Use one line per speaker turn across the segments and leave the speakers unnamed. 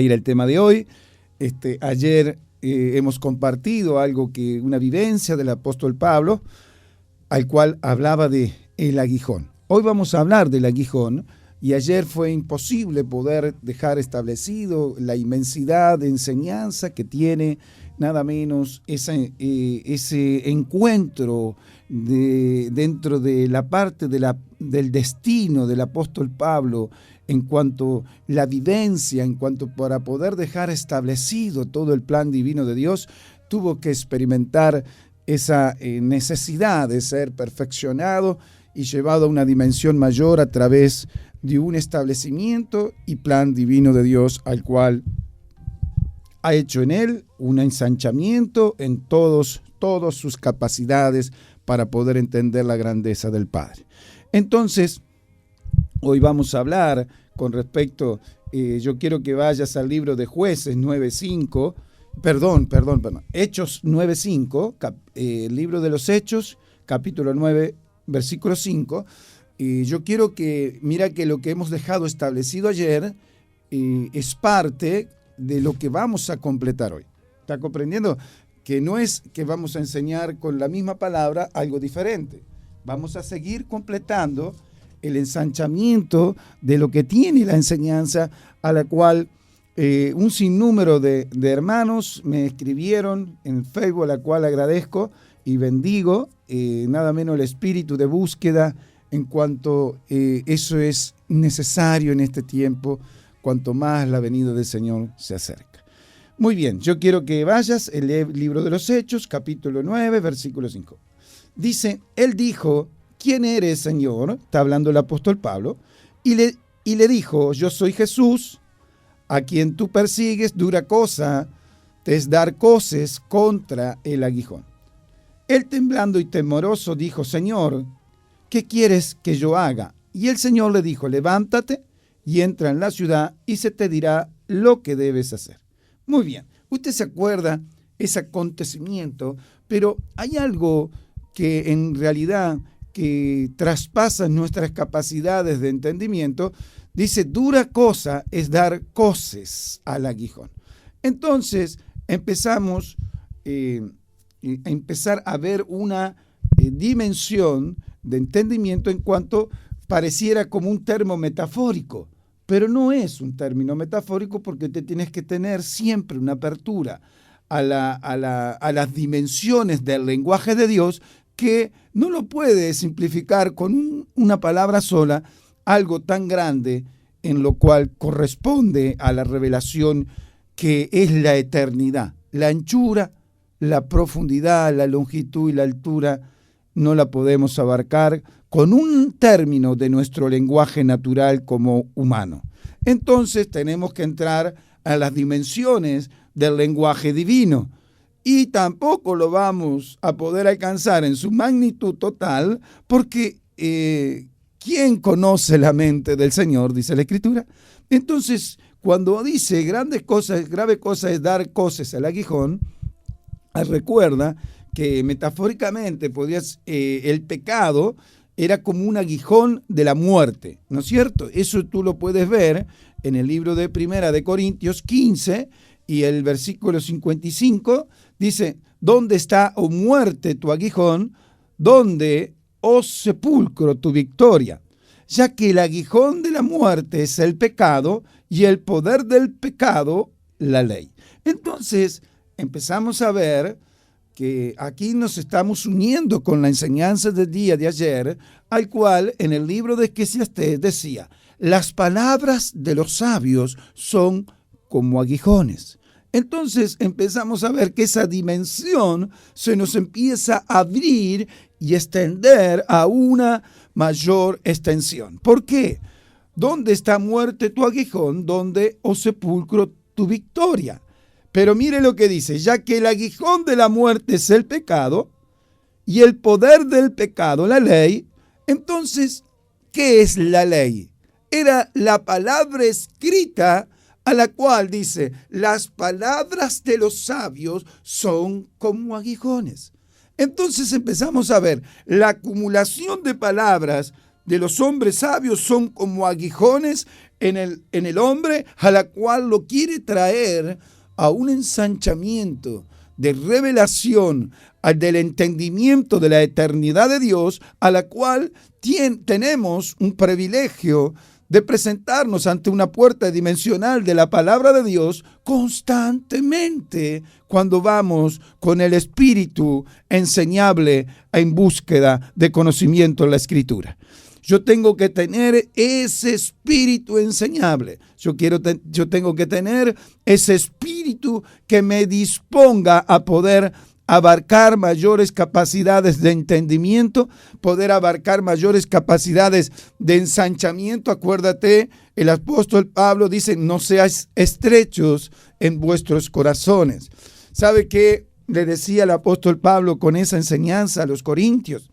ir al tema de hoy. Ayer hemos compartido una vivencia del apóstol Pablo, al cual hablaba de el aguijón. Hoy vamos a hablar del aguijón, y ayer fue imposible poder dejar establecido la inmensidad de enseñanza que tiene nada menos ese encuentro dentro de la parte del destino del apóstol Pablo, en cuanto la vivencia, en cuanto para poder dejar establecido todo el plan divino de Dios, tuvo que experimentar esa necesidad de ser perfeccionado y llevado a una dimensión mayor a través de un establecimiento y plan divino de Dios, al cual ha hecho en él un ensanchamiento en todas sus capacidades para poder entender la grandeza del Padre. Entonces, hoy vamos a hablar con respecto, yo quiero que vayas al libro de Jueces 9.5, Hechos 9.5, libro de los Hechos, capítulo 9, versículo 5. Yo quiero mira que lo que hemos dejado establecido ayer es parte de lo que vamos a completar hoy. ¿Está comprendiendo? Que no es que vamos a enseñar con la misma palabra algo diferente. Vamos a seguir completando el ensanchamiento de lo que tiene la enseñanza, a la cual un sinnúmero de hermanos me escribieron en Facebook, a la cual agradezco y bendigo, nada menos el espíritu de búsqueda, en cuanto eso es necesario en este tiempo, cuanto más la venida del Señor se acerca. Muy bien, yo quiero que vayas el libro de los Hechos, capítulo 9, versículo 5. Dice, él dijo: ¿quién eres, Señor? Está hablando el apóstol Pablo. Y le dijo: yo soy Jesús, a quien tú persigues. Dura cosa te es dar coces contra el aguijón. Él, temblando y temoroso, dijo: Señor, ¿qué quieres que yo haga? Y el Señor le dijo: levántate y entra en la ciudad y se te dirá lo que debes hacer. Muy bien, usted se acuerda ese acontecimiento, pero hay algo que en realidad que traspasa nuestras capacidades de entendimiento. Dice: dura cosa es dar coces al aguijón. Entonces empezamos a empezar a ver una dimensión de entendimiento en cuanto pareciera como un término metafórico, pero no es un término metafórico, porque te tienes que tener siempre una apertura a las dimensiones del lenguaje de Dios, que no lo puede simplificar con una palabra sola, algo tan grande en lo cual corresponde a la revelación que es la eternidad. La anchura, la profundidad, la longitud y la altura no la podemos abarcar con un término de nuestro lenguaje natural como humano. Entonces tenemos que entrar a las dimensiones del lenguaje divino, y tampoco lo vamos a poder alcanzar en su magnitud total, porque ¿quién conoce la mente del Señor?, dice la Escritura. Entonces, cuando dice grave cosa es dar coces al aguijón, recuerda que metafóricamente el pecado era como un aguijón de la muerte, ¿no es cierto? Eso tú lo puedes ver en el libro de Primera de Corintios 15 y el versículo 55, dice: ¿dónde está, oh muerte, tu aguijón? ¿Dónde, oh sepulcro, tu victoria? Ya que el aguijón de la muerte es el pecado, y el poder del pecado, la ley. Entonces empezamos a ver que aquí nos estamos uniendo con la enseñanza del día de ayer, al cual en el libro de Eclesiastés decía: las palabras de los sabios son como aguijones. Entonces empezamos a ver que esa dimensión se nos empieza a abrir y extender a una mayor extensión. ¿Por qué? ¿Dónde está, muerte, tu aguijón? ¿Dónde, oh sepulcro, tu victoria? Pero mire lo que dice: ya que el aguijón de la muerte es el pecado, y el poder del pecado, la ley. Entonces, ¿qué es la ley? Era la palabra escrita, a la cual dice: las palabras de los sabios son como aguijones. Entonces empezamos a ver la acumulación de palabras de los hombres sabios son como aguijones en el hombre, a la cual lo quiere traer a un ensanchamiento de revelación del entendimiento de la eternidad de Dios, a la cual tenemos un privilegio de presentarnos ante una puerta dimensional de la palabra de Dios constantemente cuando vamos con el espíritu enseñable en búsqueda de conocimiento en la Escritura. Yo tengo que tener ese espíritu enseñable. Yo tengo que tener ese espíritu que me disponga a poder abarcar mayores capacidades de entendimiento, poder abarcar mayores capacidades de ensanchamiento. Acuérdate, el apóstol Pablo dice, no seáis estrechos en vuestros corazones. ¿Sabe qué le decía el apóstol Pablo con esa enseñanza a los corintios?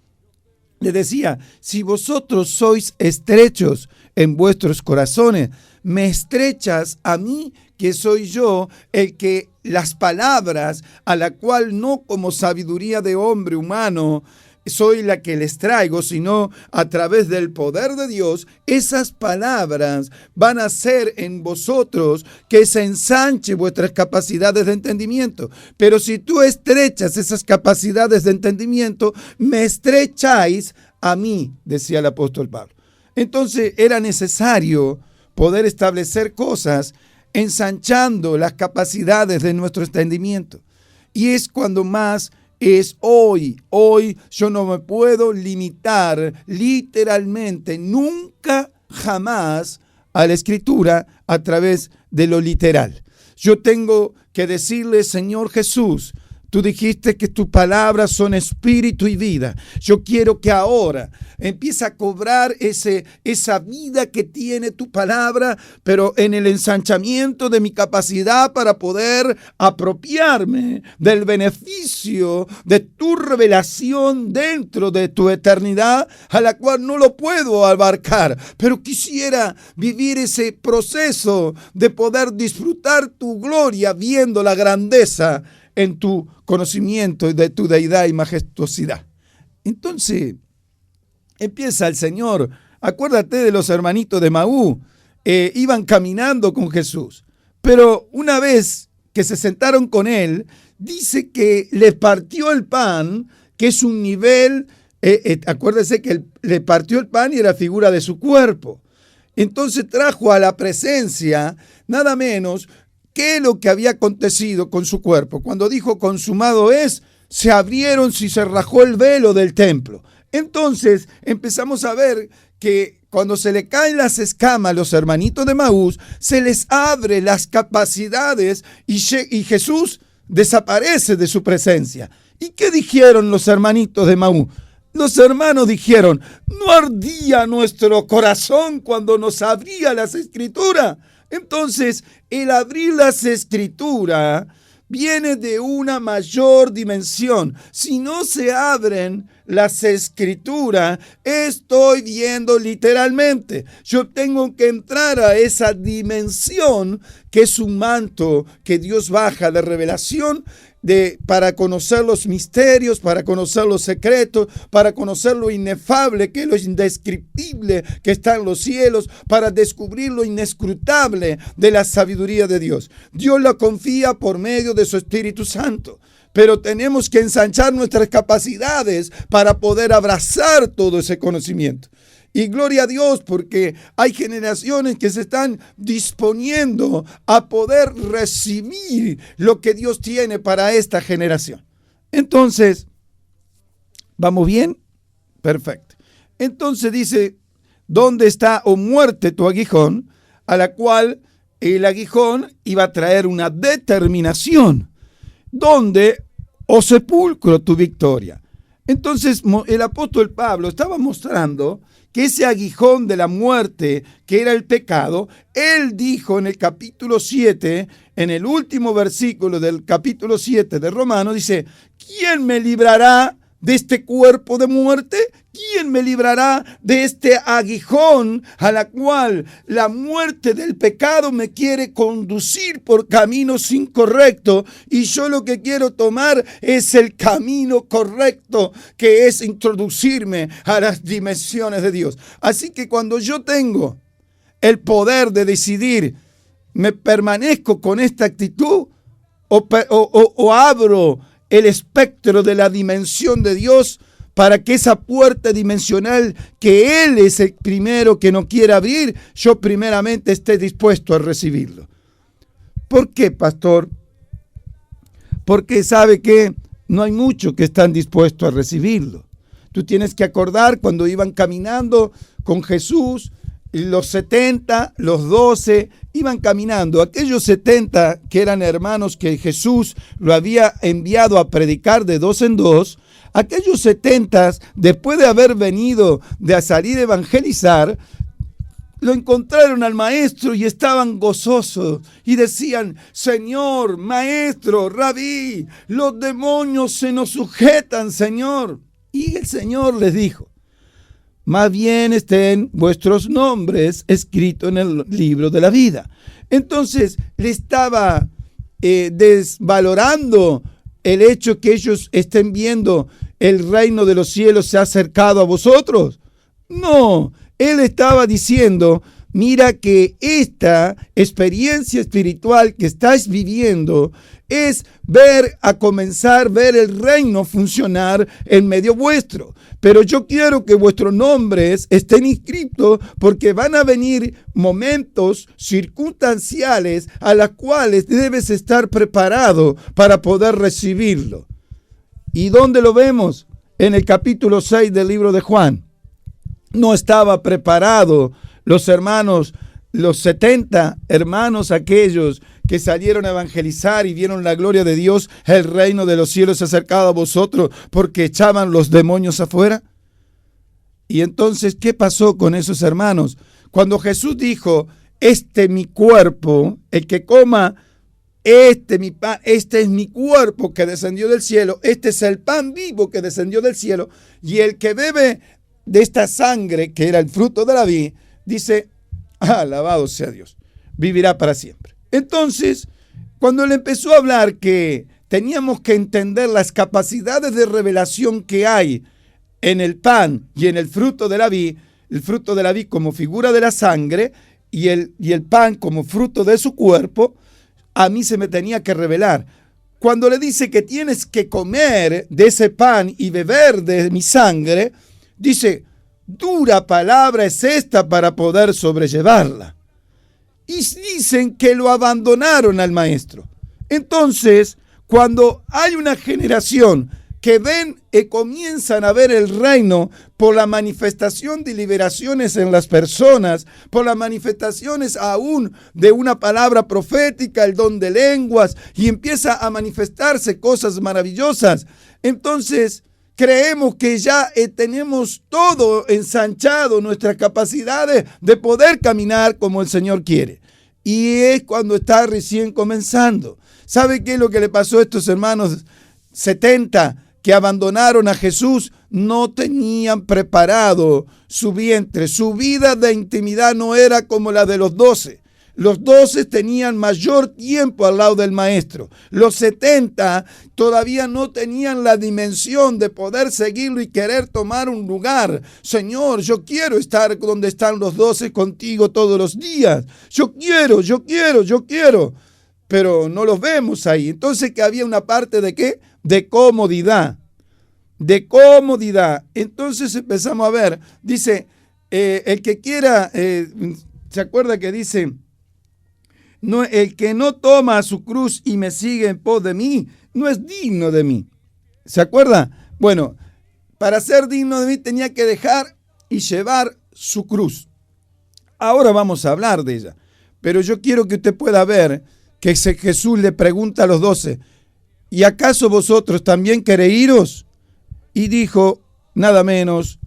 Le decía, si vosotros sois estrechos en vuestros corazones, me estrechas a mí, que soy yo el que las palabras, a la cual no como sabiduría de hombre humano soy la que les traigo, sino a través del poder de Dios, esas palabras van a hacer en vosotros que se ensanche vuestras capacidades de entendimiento. Pero si tú estrechas esas capacidades de entendimiento, me estrecháis a mí, decía el apóstol Pablo. Entonces era necesario poder establecer cosas ensanchando las capacidades de nuestro entendimiento. Y es cuando más es hoy. Hoy yo no me puedo limitar literalmente, nunca, jamás, a la Escritura a través de lo literal. Yo tengo que decirle, Señor Jesús, tú dijiste que tus palabras son espíritu y vida. Yo quiero que ahora empiece a cobrar esa vida que tiene tu palabra, pero en el ensanchamiento de mi capacidad para poder apropiarme del beneficio de tu revelación dentro de tu eternidad, a la cual no lo puedo abarcar. Pero quisiera vivir ese proceso de poder disfrutar tu gloria viendo la grandeza en tu conocimiento de tu deidad y majestuosidad. Entonces, empieza el Señor. Acuérdate de los hermanitos de Maú. Iban caminando con Jesús. Pero una vez que se sentaron con él, dice que le partió el pan, que es un nivel, acuérdese que le partió el pan y era figura de su cuerpo. Entonces trajo a la presencia nada menos que lo que había acontecido con su cuerpo. Cuando dijo consumado es, se abrieron y se rajó el velo del templo. Entonces empezamos a ver que cuando se le caen las escamas a los hermanitos de Maús, se les abre las capacidades y Jesús desaparece de su presencia. ¿Y qué dijeron los hermanitos de Maús? Los hermanos dijeron, ¿no ardía nuestro corazón cuando nos abría las Escrituras? Entonces, el abrir las Escrituras viene de una mayor dimensión. Si no se abren las Escrituras, estoy viendo literalmente. Yo tengo que entrar a esa dimensión que es un manto que Dios baja de revelación para conocer los misterios, para conocer los secretos, para conocer lo inefable, que es lo indescriptible que está en los cielos, para descubrir lo inescrutable de la sabiduría de Dios. Dios la confía por medio de su Espíritu Santo. Pero tenemos que ensanchar nuestras capacidades para poder abrazar todo ese conocimiento. Y gloria a Dios, porque hay generaciones que se están disponiendo a poder recibir lo que Dios tiene para esta generación. Entonces, ¿vamos bien? Perfecto. Entonces dice, ¿dónde está, oh muerte, tu aguijón? A la cual el aguijón iba a traer una determinación. ¿Dónde, oh sepulcro, tu victoria? Entonces el apóstol Pablo estaba mostrando que ese aguijón de la muerte, que era el pecado, él dijo en el capítulo 7, en el último versículo del capítulo 7 de Romanos, dice, ¿quién me librará de este cuerpo de muerte? ¿Quién me librará de este aguijón a la cual la muerte del pecado me quiere conducir por caminos incorrectos? Y yo lo que quiero tomar es el camino correcto, que es introducirme a las dimensiones de Dios. Así que cuando yo tengo el poder de decidir, ¿me permanezco con esta actitud o abro el espectro de la dimensión de Dios para que esa puerta dimensional que Él es el primero que no quiere abrir, yo primeramente esté dispuesto a recibirlo? ¿Por qué, pastor? Porque sabe que no hay muchos que están dispuestos a recibirlo. Tú tienes que acordar cuando iban caminando con Jesús, los 70, los 12, iban caminando. Aquellos 70 que eran hermanos que Jesús lo había enviado a predicar de dos en dos, aquellos 70, después de haber venido de salir a evangelizar, lo encontraron al maestro y estaban gozosos y decían: Señor, maestro, rabí, los demonios se nos sujetan, Señor. Y el Señor les dijo: más bien estén vuestros nombres escritos en el libro de la vida. Entonces le estaba desvalorando el hecho que ellos estén viendo el reino de los cielos se ha acercado a vosotros. No, él estaba diciendo: mira que esta experiencia espiritual que estáis viviendo es comenzar a ver el reino funcionar en medio vuestro. Pero yo quiero que vuestros nombres estén inscritos, porque van a venir momentos circunstanciales a los cuales debes estar preparado para poder recibirlo. ¿Y dónde lo vemos? En el capítulo 6 del libro de Juan. No estaba preparado los hermanos, los 70 hermanos aquellos que salieron a evangelizar y vieron la gloria de Dios, el reino de los cielos se ha acercado a vosotros, porque echaban los demonios afuera. Y entonces, ¿qué pasó con esos hermanos? Cuando Jesús dijo: este es mi cuerpo, el que coma mi pan, este es mi cuerpo que descendió del cielo, este es el pan vivo que descendió del cielo, y el que bebe de esta sangre, que era el fruto de la vid, dice: alabado sea Dios, vivirá para siempre. Entonces, cuando le empezó a hablar que teníamos que entender las capacidades de revelación que hay en el pan y en el fruto de la vid como figura de la sangre y el pan como fruto de su cuerpo, a mí se me tenía que revelar. Cuando le dice que tienes que comer de ese pan y beber de mi sangre, dice: dura palabra es esta para poder sobrellevarla. Y dicen que lo abandonaron al maestro. Entonces, cuando hay una generación que ven y comienzan a ver el reino por la manifestación de liberaciones en las personas, por las manifestaciones aún de una palabra profética, el don de lenguas, y empieza a manifestarse cosas maravillosas, entonces creemos que ya tenemos todo ensanchado, nuestras capacidades de poder caminar como el Señor quiere. Y es cuando está recién comenzando. ¿Sabe qué es lo que le pasó a estos hermanos 70 que abandonaron a Jesús? No tenían preparado su vientre. Su vida de intimidad no era como la de los 12. Los 12 tenían mayor tiempo al lado del maestro. Los 70 todavía no tenían la dimensión de poder seguirlo y querer tomar un lugar. Señor, yo quiero estar donde están los 12 contigo todos los días. Yo quiero. Pero no los vemos ahí. Entonces, que había una parte de ¿qué? De comodidad. Entonces empezamos a ver. Dice, el que quiera, ¿se acuerda que dice? No, el que no toma su cruz y me sigue en pos de mí, no es digno de mí. ¿Se acuerda? Bueno, para ser digno de mí tenía que dejar y llevar su cruz. Ahora vamos a hablar de ella. Pero yo quiero que usted pueda ver que Jesús le pregunta a los 12, ¿y acaso vosotros también queréis iros? Y dijo, nada menos,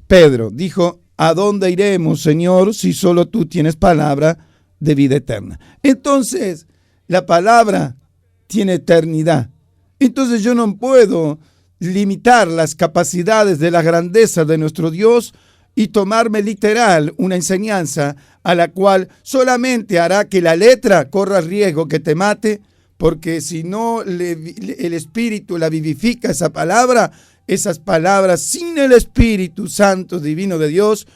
Pedro, dijo, ¿a dónde iremos, Señor, si solo tú tienes palabra de vida eterna? Entonces, la palabra tiene eternidad. Entonces yo no puedo limitar las capacidades de la grandeza de nuestro Dios y tomarme literal una enseñanza a la cual solamente hará que la letra corra riesgo que te mate, porque si no el Espíritu la vivifica esa palabra, esas palabras sin el Espíritu Santo divino de Dios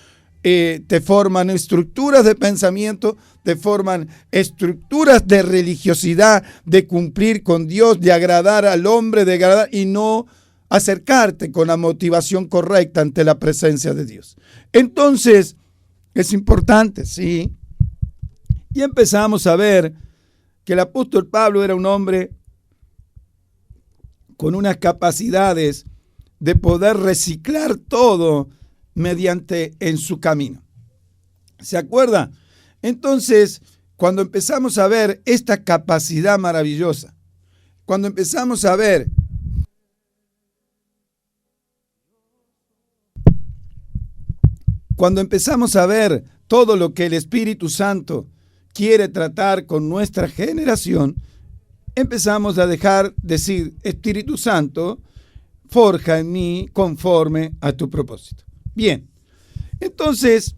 te forman estructuras de pensamiento, te forman estructuras de religiosidad, de cumplir con Dios, de agradar al hombre, de agradar y no acercarte con la motivación correcta ante la presencia de Dios. Entonces, es importante, sí. Y empezamos a ver que el apóstol Pablo era un hombre con unas capacidades de poder reciclar todo mediante en su camino. ¿Se acuerda? Entonces, cuando empezamos a ver esta capacidad maravillosa, cuando empezamos a ver todo lo que el Espíritu Santo quiere tratar con nuestra generación, empezamos a decir, Espíritu Santo, forja en mí conforme a tu propósito. Bien, entonces,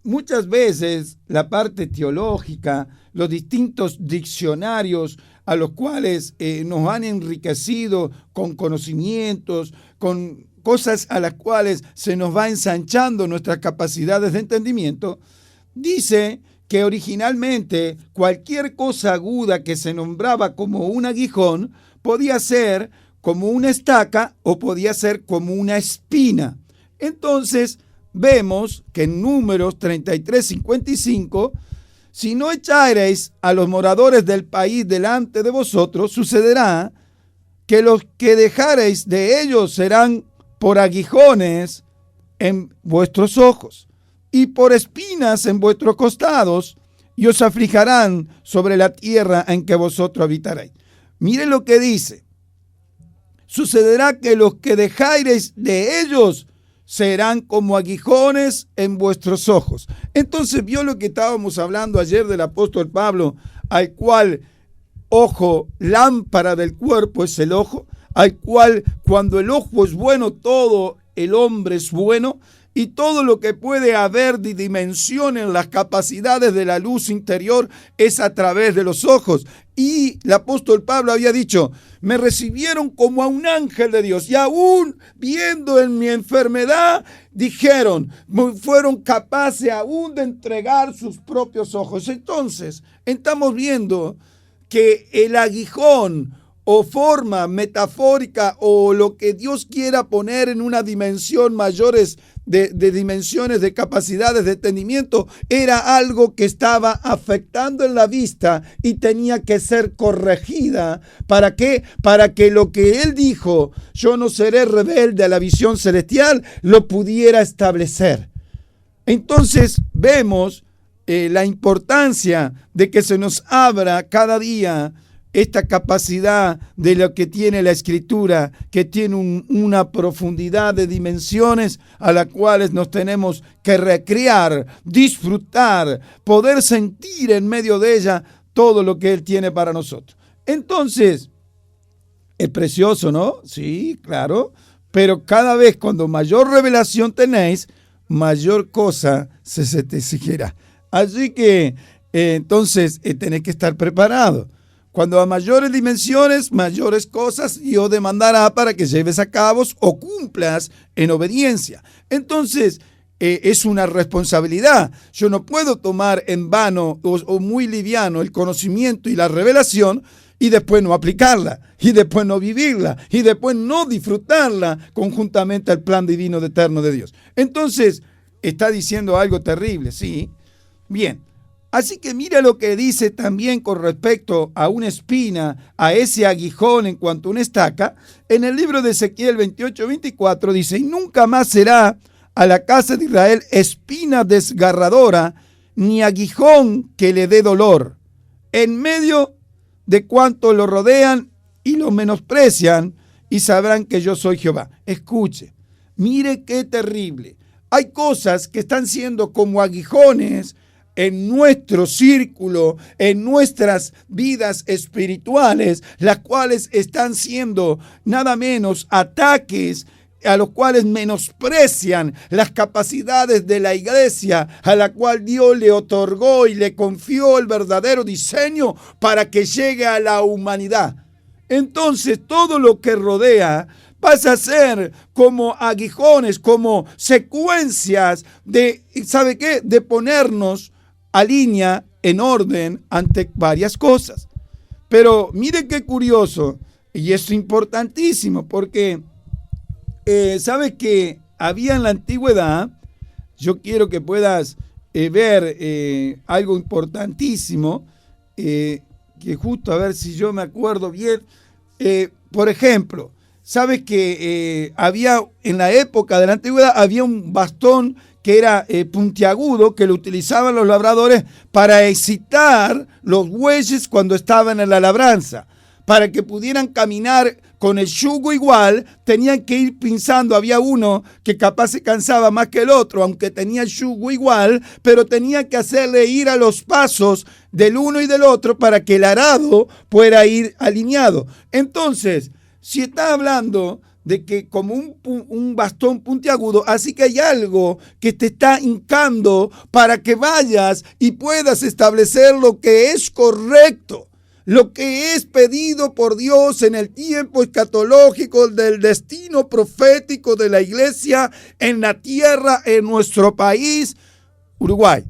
muchas veces la parte teológica, los distintos diccionarios a los cuales nos han enriquecido con conocimientos, con cosas a las cuales se nos va ensanchando nuestras capacidades de entendimiento, dice que originalmente cualquier cosa aguda que se nombraba como un aguijón podía ser como una estaca o podía ser como una espina. Entonces vemos que en Números 33:55, si no echareis a los moradores del país delante de vosotros, sucederá que los que dejareis de ellos serán por aguijones en vuestros ojos y por espinas en vuestros costados, y os aflijarán sobre la tierra en que vosotros habitaréis. Mire lo que dice. Sucederá que los que dejareis de ellos serán como aguijones en vuestros ojos. Entonces vio lo que estábamos hablando ayer del apóstol Pablo, al cual ojo, lámpara del cuerpo es el ojo, al cual cuando el ojo es bueno, todo el hombre es bueno, y todo lo que puede haber de dimensión en las capacidades de la luz interior es a través de los ojos. Y el apóstol Pablo había dicho, me recibieron como a un ángel de Dios, y aún viendo en mi enfermedad, dijeron, fueron capaces aún de entregar sus propios ojos. Entonces, estamos viendo que el aguijón o forma metafórica o lo que Dios quiera poner en una dimensión mayores de dimensiones, de capacidades de entendimiento, era algo que estaba afectando en la vista y tenía que ser corregida. ¿Para qué? Para que lo que él dijo, yo no seré rebelde a la visión celestial, lo pudiera establecer. Entonces vemos la importancia de que se nos abra cada día esta capacidad de lo que tiene la Escritura, que tiene una profundidad de dimensiones a las cuales nos tenemos que recrear, disfrutar, poder sentir en medio de ella todo lo que Él tiene para nosotros. Entonces, es precioso, ¿no? Sí, claro, pero cada vez cuando mayor revelación tenéis, mayor cosa se te exigirá. Así que, entonces, tenés que estar preparado. Cuando a mayores dimensiones, mayores cosas Dios demandará para que lleves a cabo o cumplas en obediencia. Entonces, es una responsabilidad. Yo no puedo tomar en vano o muy liviano el conocimiento y la revelación y después no aplicarla, y después no vivirla, y después no disfrutarla conjuntamente al plan divino de eterno de Dios. Entonces, está diciendo algo terrible, ¿sí? Bien. Así que mira lo que dice también con respecto a una espina, a ese aguijón en cuanto a una estaca. En el libro de Ezequiel 28:24 dice, y nunca más será a la casa de Israel espina desgarradora, ni aguijón que le dé dolor, en medio de cuanto lo rodean y lo menosprecian, y sabrán que yo soy Jehová. Escuche, mire qué terrible. Hay cosas que están siendo como aguijones en nuestro círculo, en nuestras vidas espirituales, las cuales están siendo nada menos ataques a los cuales menosprecian las capacidades de la iglesia, a la cual Dios le otorgó y le confió el verdadero diseño para que llegue a la humanidad. Entonces todo lo que rodea pasa a ser como aguijones, como secuencias de, ¿sabe qué? De ponernos a línea, en orden, ante varias cosas. Pero mire qué curioso, y es importantísimo, porque sabe que había en la antigüedad, yo quiero que puedas ver algo importantísimo, que justo a ver si yo me acuerdo bien, por ejemplo, sabes que había en la época de la antigüedad, había un bastón que era puntiagudo, que lo utilizaban los labradores para excitar los bueyes cuando estaban en la labranza. Para que pudieran caminar con el yugo igual, tenían que ir pinzando. Había uno que capaz se cansaba más que el otro, aunque tenía el yugo igual, pero tenía que hacerle ir a los pasos del uno y del otro para que el arado pueda ir alineado. Entonces, si está hablando de que como un bastón puntiagudo, así que hay algo que te está hincando para que vayas y puedas establecer lo que es correcto, lo que es pedido por Dios en el tiempo escatológico del destino profético de la iglesia en la tierra, en nuestro país, Uruguay.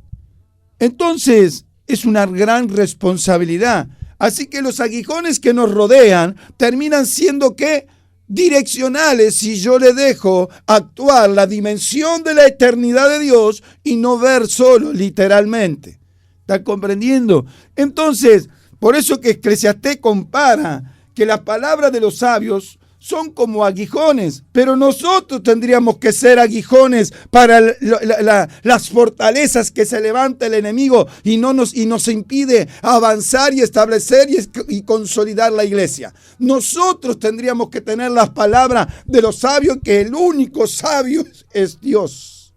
Entonces, es una gran responsabilidad. Así que los aguijones que nos rodean terminan siendo, ¿qué? Direccionales, si yo le dejo actuar la dimensión de la eternidad de Dios y no ver solo literalmente. ¿Está comprendiendo? Entonces, por eso que Eclesiastés compara que las palabras de los sabios son como aguijones, pero nosotros tendríamos que ser aguijones para las fortalezas que se levanta el enemigo y nos impide avanzar y establecer y consolidar la iglesia. Nosotros tendríamos que tener las palabras de los sabios, que el único sabio es Dios.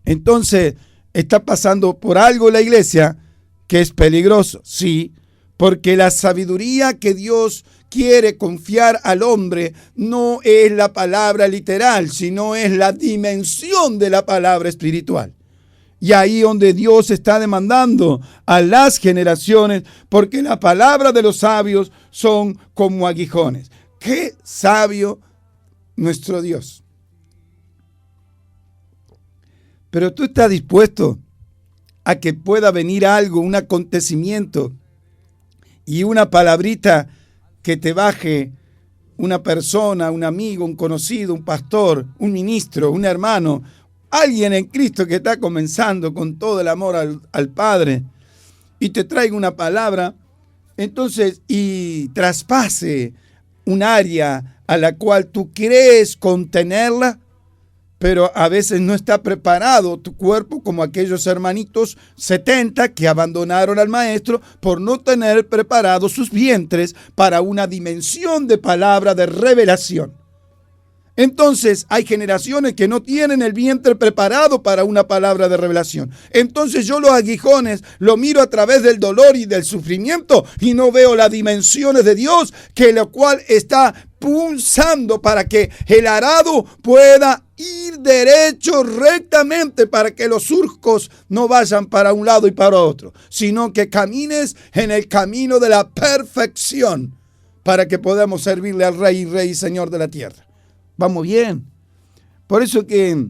Entonces, está pasando por algo la iglesia que es peligroso, sí, porque la sabiduría que Dios quiere confiar al hombre no es la palabra literal, sino es la dimensión de la palabra espiritual. Y ahí donde Dios está demandando a las generaciones, porque la palabra de los sabios son como aguijones. ¡Qué sabio nuestro Dios! Pero tú estás dispuesto a que pueda venir algo, un acontecimiento y una palabrita que te baje una persona, un amigo, un conocido, un pastor, un ministro, un hermano, alguien en Cristo que está comenzando con todo el amor al Padre y te traiga una palabra, entonces, y traspase un área a la cual tú crees contenerla, pero a veces no está preparado tu cuerpo como aquellos hermanitos 70 que abandonaron al maestro por no tener preparados sus vientres para una dimensión de palabra de revelación. Entonces hay generaciones que no tienen el vientre preparado para una palabra de revelación. Entonces yo los aguijones lo miro a través del dolor y del sufrimiento y no veo las dimensiones de Dios, que lo cual está punzando para que el arado pueda ir derecho rectamente, para que los surcos no vayan para un lado y para otro, sino que camines en el camino de la perfección para que podamos servirle al Rey y Señor de la tierra. Vamos bien. Por eso que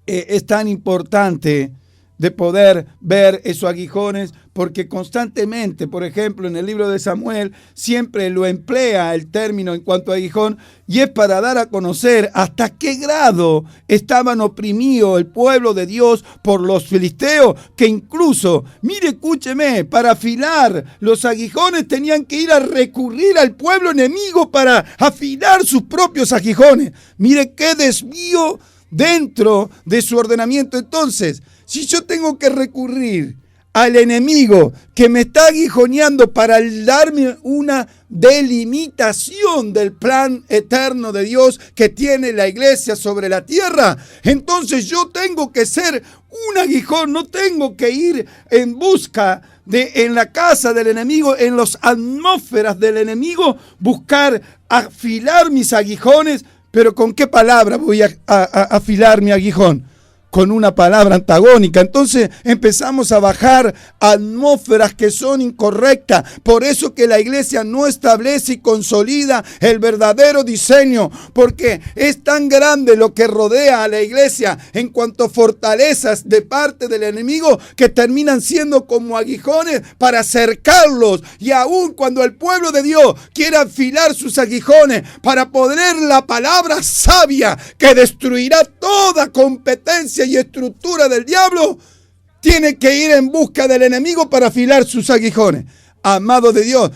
es tan importante de poder ver esos aguijones, porque constantemente, por ejemplo, en el libro de Samuel, siempre lo emplea el término en cuanto a aguijón, y es para dar a conocer hasta qué grado estaban oprimidos el pueblo de Dios por los filisteos, que incluso, mire, escúcheme, para afilar los aguijones tenían que ir a recurrir al pueblo enemigo para afilar sus propios aguijones. Mire qué desvío dentro de su ordenamiento. Entonces, si yo tengo que recurrir al enemigo que me está aguijoneando para darme una delimitación del plan eterno de Dios que tiene la iglesia sobre la tierra, entonces yo tengo que ser un aguijón, no tengo que ir en busca en la casa del enemigo, en las atmósferas del enemigo, buscar afilar mis aguijones. Pero ¿con qué palabra voy a afilar mi aguijón? Con una palabra antagónica. Entonces empezamos a bajar atmósferas que son incorrectas. Por eso que la iglesia no establece y consolida el verdadero diseño, porque es tan grande lo que rodea a la iglesia en cuanto a fortalezas de parte del enemigo, que terminan siendo como aguijones para acercarlos. Y aún cuando el pueblo de Dios quiere afilar sus aguijones para poner la palabra sabia que destruirá toda competencia y estructura del diablo, tiene que ir en busca del enemigo para afilar sus aguijones. Amado de Dios,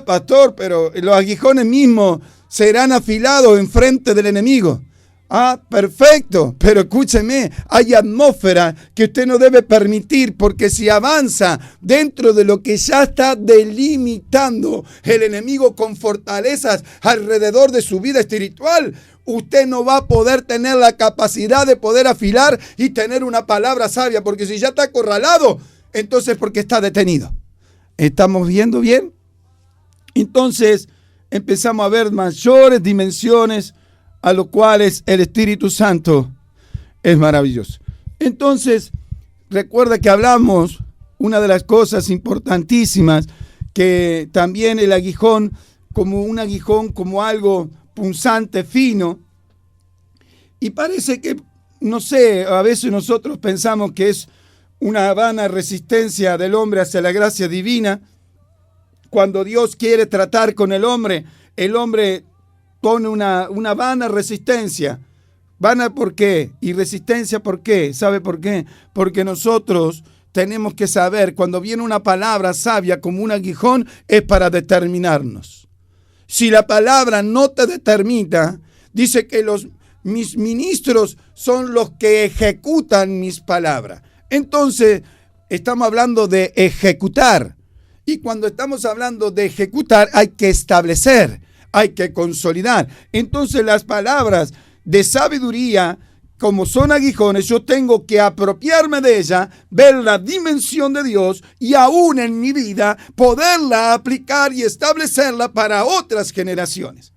pastor, pero los aguijones mismos serán afilados en frente del enemigo. Perfecto, pero escúcheme, hay atmósfera que usted no debe permitir, porque si avanza dentro de lo que ya está delimitando el enemigo con fortalezas alrededor de su vida espiritual, usted no va a poder tener la capacidad de poder afilar y tener una palabra sabia, porque si ya está acorralado, entonces porque está detenido. ¿Estamos viendo bien? Entonces empezamos a ver mayores dimensiones a los cuales el Espíritu Santo es maravilloso. Entonces, recuerda que hablamos, una de las cosas importantísimas, que también el aguijón, como un aguijón, como algo punzante, fino, y parece que, no sé, a veces nosotros pensamos que es una vana resistencia del hombre hacia la gracia divina. Cuando Dios quiere tratar con el hombre pone una vana resistencia. ¿Vana por qué? ¿Y resistencia por qué? ¿Sabe por qué? Porque nosotros tenemos que saber, cuando viene una palabra sabia como un aguijón, es para determinarnos. Si la palabra no te determina, dice que mis ministros son los que ejecutan mis palabras. Entonces, estamos hablando de ejecutar. Y cuando estamos hablando de ejecutar, hay que establecer, hay que consolidar. Entonces, las palabras de sabiduría, como son aguijones, yo tengo que apropiarme de ella, ver la dimensión de Dios y aún en mi vida poderla aplicar y establecerla para otras generaciones.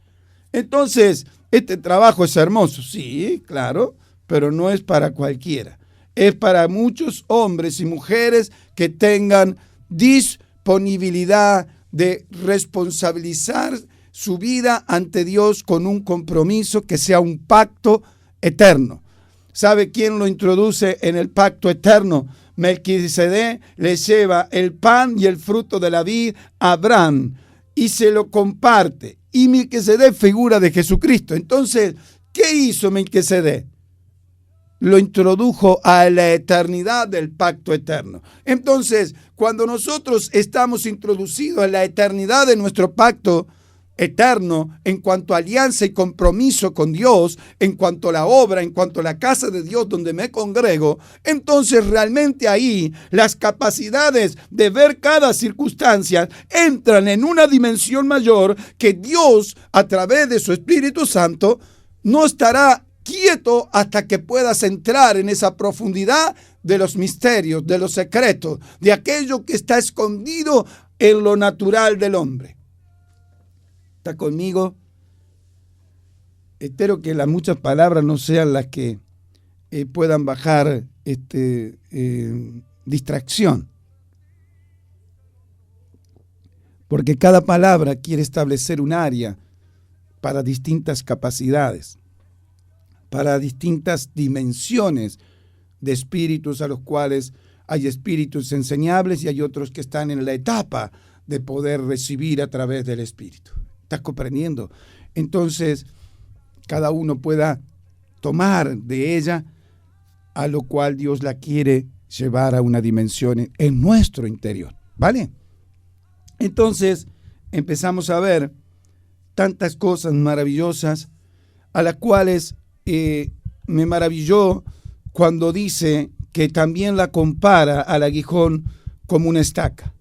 Entonces, este trabajo es hermoso, sí, claro, pero no es para cualquiera. Es para muchos hombres y mujeres que tengan disponibilidad de responsabilizar su vida ante Dios con un compromiso que sea un pacto eterno. ¿Sabe quién lo introduce en el pacto eterno? Melquisedec le lleva el pan y el fruto de la vid a Abraham y se lo comparte. Y Melquisedec figura de Jesucristo. Entonces, ¿qué hizo Melquisedec? Lo introdujo a la eternidad del pacto eterno. Entonces, cuando nosotros estamos introducidos en la eternidad de nuestro pacto eterno, en cuanto a alianza y compromiso con Dios, en cuanto a la obra, en cuanto a la casa de Dios donde me congrego, entonces realmente ahí las capacidades de ver cada circunstancia entran en una dimensión mayor que Dios, a través de su Espíritu Santo, no estará quieto hasta que puedas entrar en esa profundidad de los misterios, de los secretos, de aquello que está escondido en lo natural del hombre. ¿Está conmigo? Espero que las muchas palabras no sean las que puedan bajar distracción. Porque cada palabra quiere establecer un área para distintas capacidades, para distintas dimensiones de espíritus, a los cuales hay espíritus enseñables y hay otros que están en la etapa de poder recibir a través del Espíritu. ¿Estás comprendiendo? Entonces, cada uno pueda tomar de ella a lo cual Dios la quiere llevar a una dimensión en nuestro interior, ¿vale? Entonces, empezamos a ver tantas cosas maravillosas a las cuales me maravilló cuando dice que también la compara al aguijón como una estaca.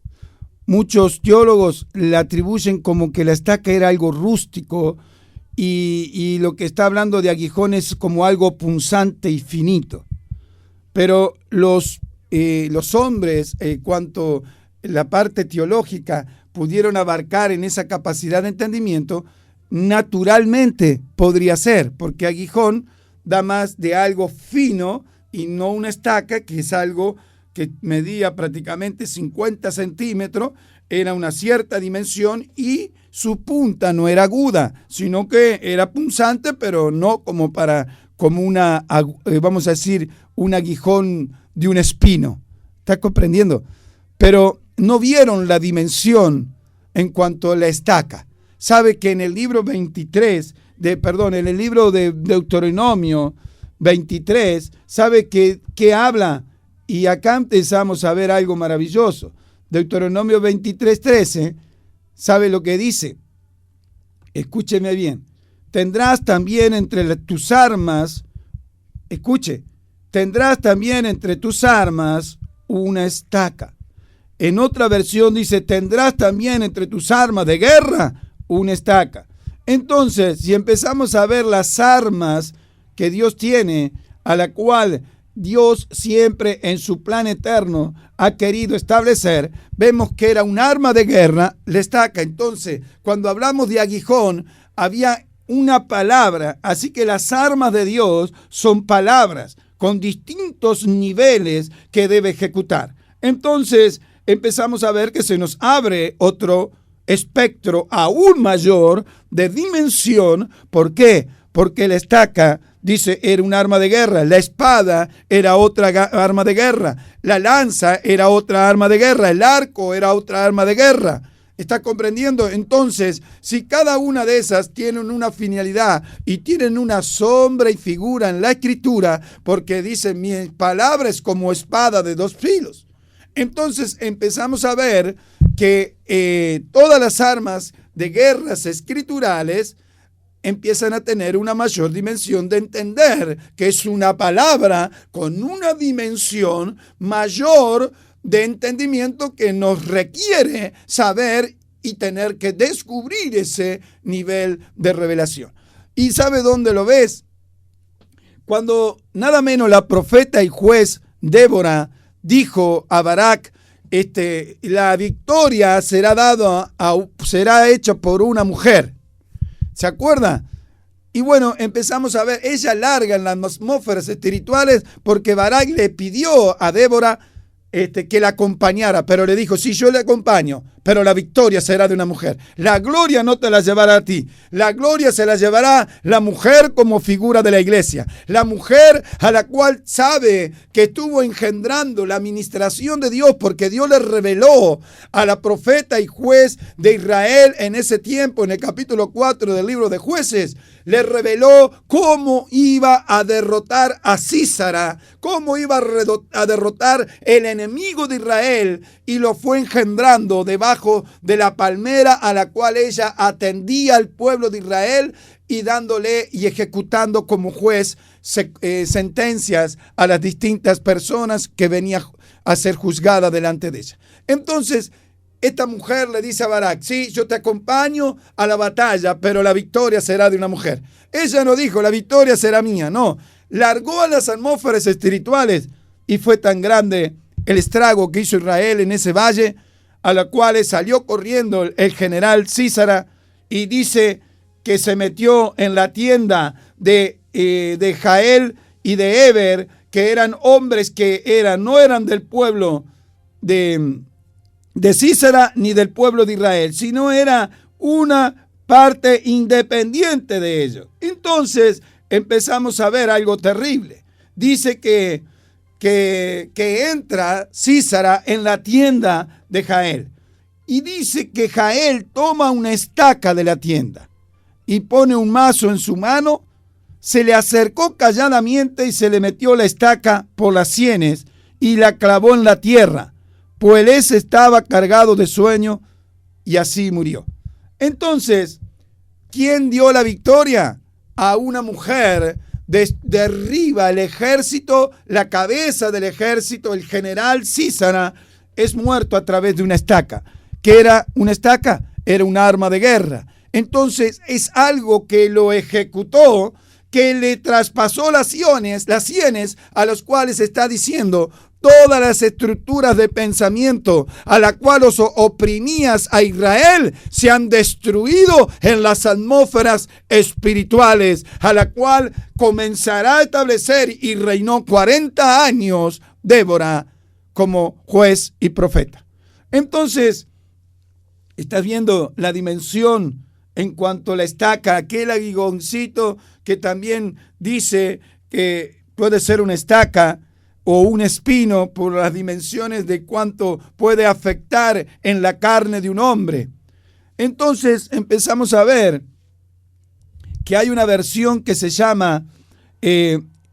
Muchos teólogos la atribuyen como que la estaca era algo rústico y lo que está hablando de aguijón es como algo punzante y finito. Pero los hombres, cuanto la parte teológica, pudieron abarcar en esa capacidad de entendimiento, naturalmente podría ser, porque aguijón da más de algo fino y no una estaca, que es algo que medía prácticamente 50 centímetros, era una cierta dimensión y su punta no era aguda, sino que era punzante, pero no como una, vamos a decir, un aguijón de un espino. ¿Estás comprendiendo? Pero no vieron la dimensión en cuanto a la estaca. Sabe que en el libro en el libro de Deuteronomio 23, sabe que habla, y acá empezamos a ver algo maravilloso. Deuteronomio 23:13, ¿sabe lo que dice? Escúcheme bien. Tendrás también entre tus armas, tendrás también entre tus armas una estaca. En otra versión dice, tendrás también entre tus armas de guerra una estaca. Entonces, si empezamos a ver las armas que Dios tiene, a la cual Dios siempre en su plan eterno ha querido establecer, vemos que era un arma de guerra, la estaca. Entonces, cuando hablamos de aguijón, había una palabra, así que las armas de Dios son palabras con distintos niveles que debe ejecutar. Entonces, empezamos a ver que se nos abre otro espectro aún mayor de dimensión. ¿Por qué? Porque la estaca, dice, era un arma de guerra, la espada era otra arma de guerra, la lanza era otra arma de guerra, el arco era otra arma de guerra. ¿Está comprendiendo? Entonces, si cada una de esas tienen una finalidad y tienen una sombra y figura en la Escritura, porque dice, mi palabra es como espada de dos filos. Entonces empezamos a ver que todas las armas de guerras escriturales empiezan a tener una mayor dimensión de entender que es una palabra con una dimensión mayor de entendimiento que nos requiere saber y tener que descubrir ese nivel de revelación. ¿Y sabe dónde lo ves? Cuando nada menos la profeta y juez Débora dijo a Barak, la victoria será hecha por una mujer. ¿Se acuerda? Y bueno, empezamos a ver, ella larga en las atmósferas espirituales porque Barak le pidió a Débora que la acompañara, pero le dijo, sí, yo le acompaño, pero la victoria será de una mujer. La gloria no te la llevará a ti, la gloria se la llevará la mujer como figura de la iglesia, la mujer a la cual sabe que estuvo engendrando la administración de Dios, porque Dios le reveló a la profeta y juez de Israel en ese tiempo, en el capítulo 4 del libro de Jueces, le reveló cómo iba a derrotar a Sísara, cómo iba a derrotar el enemigo de Israel, y lo fue engendrando debajo de la palmera a la cual ella atendía al pueblo de Israel y dándole y ejecutando como juez sentencias a las distintas personas que venían a ser juzgadas delante de ella. Entonces, esta mujer le dice a Barak, sí, yo te acompaño a la batalla, pero la victoria será de una mujer. Ella no dijo, la victoria será mía, no. Largó a las atmósferas espirituales y fue tan grande el estrago que hizo Israel en ese valle, a la cual salió corriendo el general Sísara y dice que se metió en la tienda de Jael y de Eber, que eran hombres que no eran del pueblo de Sísara ni del pueblo de Israel, sino era una parte independiente de ellos. Entonces empezamos a ver algo terrible. Dice que entra Sísara en la tienda de Jael y dice que Jael toma una estaca de la tienda y pone un mazo en su mano, se le acercó calladamente y se le metió la estaca por las sienes y la clavó en la tierra, pues él estaba cargado de sueño, y así murió. Entonces, ¿quién dio la victoria? A una mujer. Derriba el ejército, la cabeza del ejército, el general Sísara, es muerto a través de una estaca. ¿Qué era una estaca? Era un arma de guerra. Entonces es algo que lo ejecutó, que le traspasó las sienes a los cuales está diciendo: todas las estructuras de pensamiento a la cual os oprimías a Israel se han destruido en las atmósferas espirituales, a la cual comenzará a establecer y reinó 40 años Débora como juez y profeta. Entonces, estás viendo la dimensión en cuanto a la estaca, aquel aguijoncito que también dice que puede ser una estaca o un espino por las dimensiones de cuánto puede afectar en la carne de un hombre. Entonces empezamos a ver que hay una versión que se llama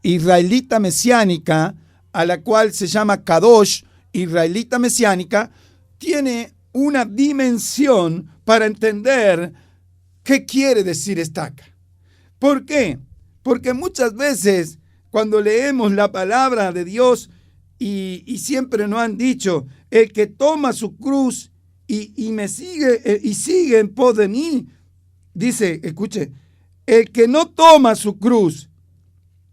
israelita mesiánica, a la cual se llama Kadosh, israelita mesiánica. Tiene una dimensión para entender qué quiere decir estaca. ¿Por qué? Porque muchas veces cuando leemos la palabra de Dios y siempre nos han dicho: el que toma su cruz y me sigue y sigue en pos de mí, dice, escuche, el que no toma su cruz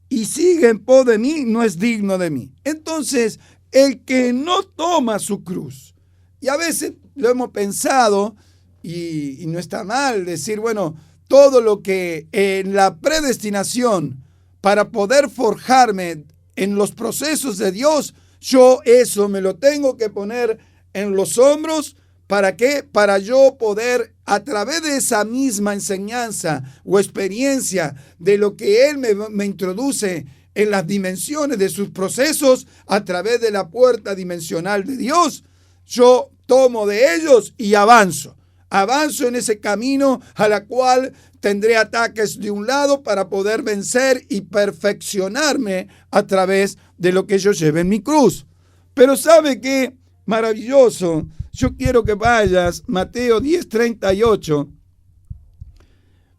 y sigue en pos de mí no es digno de mí. Entonces, el que no toma su cruz, y a veces lo hemos pensado, y no está mal decir, bueno, todo lo que en la predestinación para poder forjarme en los procesos de Dios, yo eso me lo tengo que poner en los hombros. ¿Para qué? Para yo poder, a través de esa misma enseñanza o experiencia de lo que Él me introduce en las dimensiones de sus procesos, a través de la puerta dimensional de Dios, yo tomo de ellos y avanzo. Avanzo en ese camino a la cual tendré ataques de un lado para poder vencer y perfeccionarme a través de lo que yo lleve en mi cruz. Pero ¿sabe qué? Maravilloso. Yo quiero que vayas, Mateo 10:38,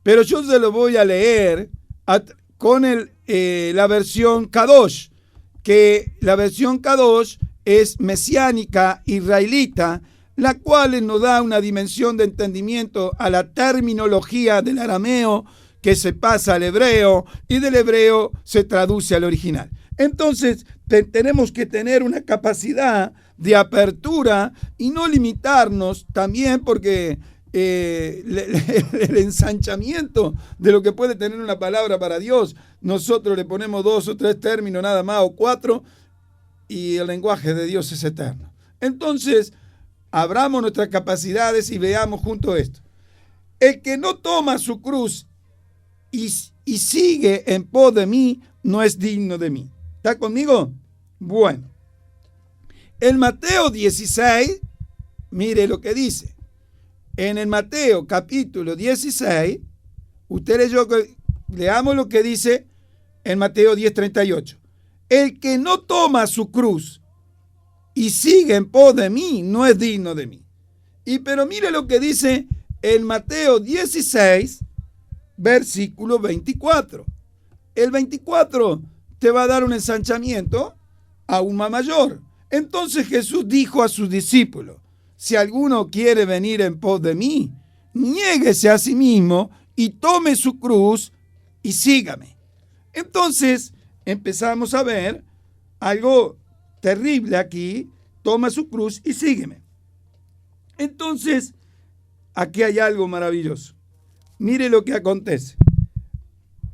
pero yo se lo voy a leer con la versión Kadosh, que la versión Kadosh es mesiánica israelita, la cual nos da una dimensión de entendimiento a la terminología del arameo que se pasa al hebreo y del hebreo se traduce al original. Entonces, tenemos que tener una capacidad de apertura y no limitarnos también, porque el ensanchamiento de lo que puede tener una palabra para Dios, nosotros le ponemos 2 o 3 términos nada más o 4 y el lenguaje de Dios es eterno. Entonces, abramos nuestras capacidades y veamos junto esto. El que no toma su cruz y sigue en pos de mí no es digno de mí. ¿Está conmigo? Bueno. En Mateo 16, mire lo que dice. En el Mateo capítulo 16, leamos lo que dice en Mateo 10:38. El que no toma su cruz y sigue en pos de mí no es digno de mí. Pero mire lo que dice en Mateo 16, versículo 24. El 24 te va a dar un ensanchamiento aún más mayor. Entonces Jesús dijo a sus discípulos: si alguno quiere venir en pos de mí, niéguese a sí mismo y tome su cruz y sígame. Entonces empezamos a ver algo terrible aquí: toma su cruz y sígueme. Entonces, aquí hay algo maravilloso. Mire lo que acontece.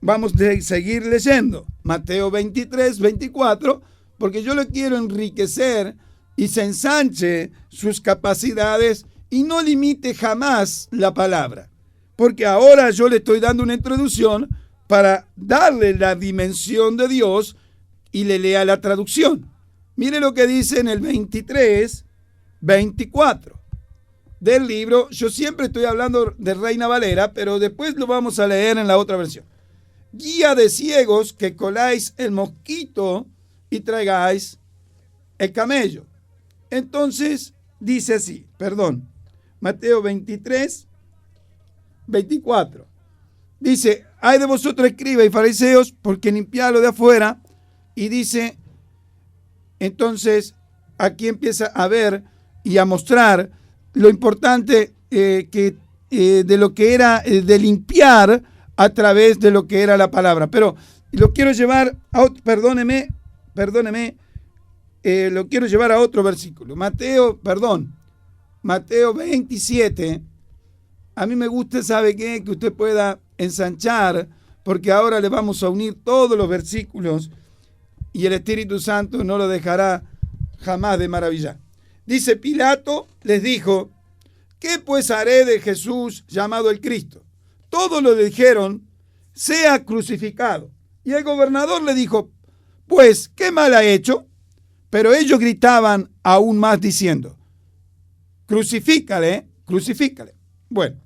Vamos a seguir leyendo Mateo 23, 24, porque yo le quiero enriquecer y se ensanche sus capacidades y no limite jamás la palabra. Porque ahora yo le estoy dando una introducción para darle la dimensión de Dios y le lea la traducción. Mire lo que dice en el 23, 24 del libro. Yo siempre estoy hablando de Reina Valera, pero después lo vamos a leer en la otra versión. Guía de ciegos que coláis el mosquito y traigáis el camello. Entonces dice así, Mateo 23, 24. Dice: ay de vosotros, escribas y fariseos, porque limpiad lo de afuera. Y dice, entonces, aquí empieza a ver y a mostrar lo importante de lo que era de limpiar a través de lo que era la palabra. Pero lo quiero llevar a perdóneme, lo quiero llevar a otro versículo. Mateo 27. A mí me gusta, ¿sabe qué? Que usted pueda ensanchar, porque ahora le vamos a unir todos los versículos y el Espíritu Santo no lo dejará jamás de maravillar. Dice: Pilato les dijo: ¿qué pues haré de Jesús llamado el Cristo? Todos le dijeron: sea crucificado. Y el gobernador le dijo: pues, ¿qué mal ha hecho? Pero ellos gritaban aún más diciendo: crucifícale, crucifícale. Bueno,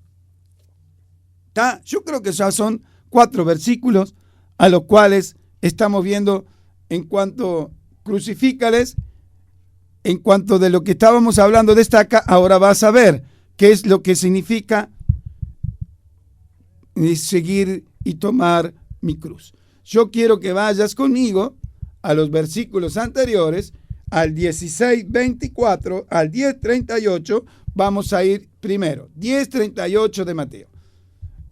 yo creo que ya son 4 versículos a los cuales estamos viendo en cuanto crucifícales, en cuanto de lo que estábamos hablando de estaca. Ahora vas a ver qué es lo que significa seguir y tomar mi cruz. Yo quiero que vayas conmigo a los versículos anteriores, al 16:24, al 10:38. Vamos a ir primero, 10:38 de Mateo.